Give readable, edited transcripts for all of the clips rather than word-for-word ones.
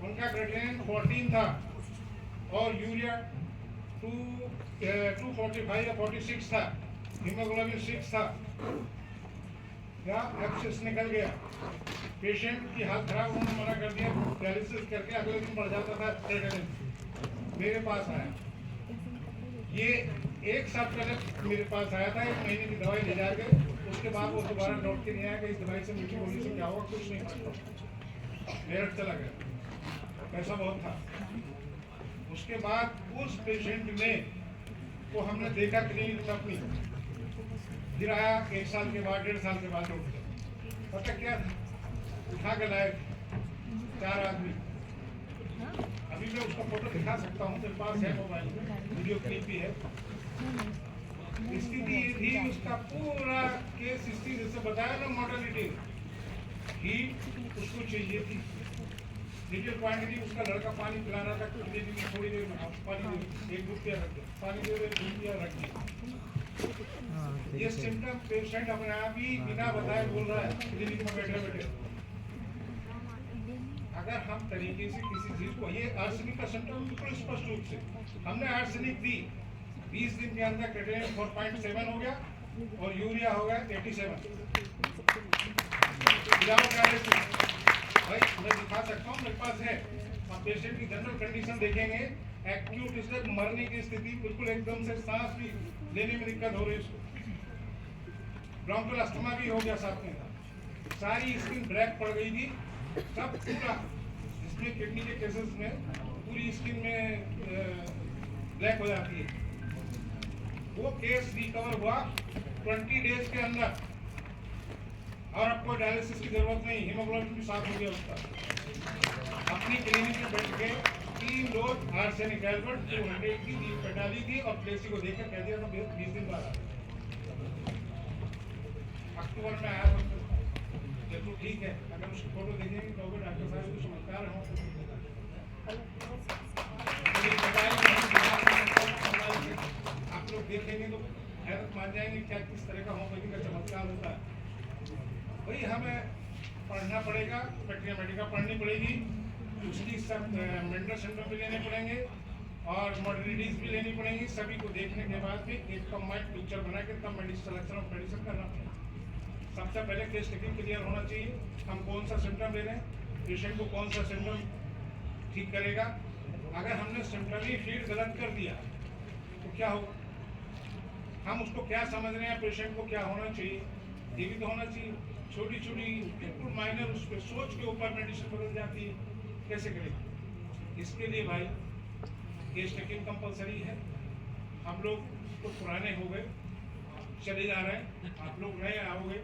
उनका क्रिएटिनिन 14 था और यूरिया 245 या 46 था, हीमोग्लोबिन 6 था, या एब्सिस निकल गया। पेशेंट की हालत खराब, उन्होंने मना कर दिया, डायलिसिस करके अगले दिन बढ़ जाता था क्रिएटिनिन। मेरे पास आया, ये एक साल पहले मेरे पास आया था, 1 महीने की दवाई ले जाके, उसके बाद वो दोबारा लौट के नहीं आया कि इस दवाई से मीठी गोली से क्या होगा, कुछ नहीं पता, मेरठ चला गया, पैसा बहुत था। उसके बाद उस पेशेंट ने को हमने देखा क्लिनिक में अपनी, फिर आया 1 साल के बाद, 1.5 साल के बाद लौट गया। पता क्या उठा के लाए 4 आदमी। अभी मैं उसका फोटो दिखा सकता हूँ, मेरे पास है मोबाइल में, वीडियो क्लिप भी है। स्थिति ये थी, उसका पूरा केस स्थिति जैसे बताया ना, मॉडर्निटी ही उसको चाहिए थी। डिटेल क्वांटिटी, उसका लड़का पानी पिला रहा था, कुछ देर में, थोड़ी देर में पानी दे, 1 रुपया रख दे, पानी दे दे, 2 रुपया रख दे। ये सिम्टम पेशेंट अपने आप ही बिना बताए बोल रहा है क्लिनिक में बैठे बैठे। अगर हम तरीके से किसी चीज को, ये आर्सेनिक का सिम्टम बिल्कुल स्पष्ट रूप से, हमने आर्सेनिक दी, 20 दिन के अंदर क्रिएटिनिन 4.7 हो गया और यूरिया हो गया 87। विदाउट डायलिसिस भाई मैं दिखा सकता हूँ, मेरे पास है। आप पेशेंट की जनरल कंडीशन देखेंगे, एक्यूट इससे मरने की स्थिति, बिल्कुल एकदम से सांस भी लेने में दिक्कत हो रही है उसको, ब्रोंकियल अस्थमा भी हो गया साथ में, सारी स्किन ब्लैक पड़ गई थी, सब पूरा, इसमें किडनी के केसेस में पूरी स्किन में ब्लैक हो जाती है। वो केस रिकवर हुआ 20 डेज के अंदर, और अब कोई डायलिसिस की जरूरत नहीं, हीमोग्लोबिन भी साफ हो गया उसका। अपनी क्लिनिक में बैठ के 3 डोज आर्सेनिक एल्बर्ट 200 की डाली थी और प्लेसी को देखकर कह दिया था 20 दिन बाद अक्टूबर में आया था। चलो ठीक है, अगर उसकी फोटो देखेंगे तो डॉक्टर साहब को चमत्कार हो, आप लोग देखेंगे तो हैरत मान जाएंगे क्या किस तरह का होम्योपैथी का चमत्कार होता है। वही हमें पढ़ना पड़ेगा, प्रक्रिया मेडिका पढ़नी पड़ेगी, उसकी सब मेंटल सिम्टम भी लेने पड़ेंगे और मॉडर्निटीज भी लेनी पड़ेंगी। सभी को देखने के बाद भी एक कंबाइंड पिक्चर बना के तब सिलेक्शन ऑफ मेडिसिन करना पड़ेगा। सबसे पहले केस टेकिंग क्लियर होना चाहिए, हम कौन सा सिम्टम ले रहे हैं, पेशेंट को कौन सा सिम्टम ठीक करेगा। अगर हमने सिम्टम ही फीड गलत कर दिया तो क्या होगा, हम उसको क्या समझ रहे हैं, पेशेंट को क्या होना चाहिए, ये भी तो होना चाहिए। छोटी छोटी बिल्कुल माइनर उस पर सोच के ऊपर मेडिसिन बदल जाती है, कैसे करेंगे। इसके लिए भाई केस टेकिंग कंपलसरी है। हम लोग तो पुराने हो गए, चले जा रहे हैं, आप लोग नए आओगे,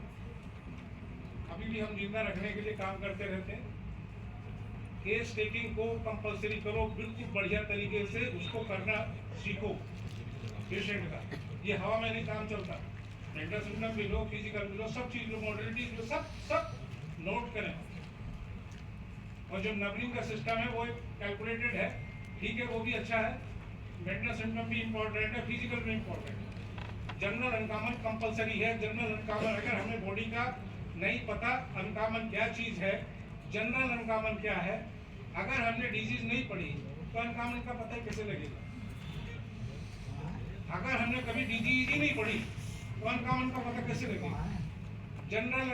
अभी भी हम जिंदा रखने के लिए काम करते रहते हैं। केस टेकिंग को कंपलसरी करो, बिल्कुल बढ़िया तरीके से उसको करना सीखो पेशेंट का। ये हवा में नहीं काम चलता, मेंटल सिम्टम भी लो, फिजिकल भी लो, सब चीज लो, मॉडर्निटी लो, सब नोट करें। और जो नबरिंग का सिस्टम है वो कैलकुलेटेड है, ठीक है, वो भी अच्छा है। मेंटल सिम्टम भी इम्पोर्टेंट है, फिजिकल भी इम्पोर्टेंट है। जनरल अनकॉमन कंपलसरी है। जनरल अनकॉमन अगर हमें बॉडी का नहीं पता अनकॉमन क्या चीज है, जनरल अनकॉमन क्या है, अगर हमने डिजीज नहीं पढ़ी तो अनकॉमन का पता कैसे लगेगा। अगर हमने कभी डिजीज ही नहीं पढ़ी तो अनकॉमन का पता कैसे लगेगा। जनरल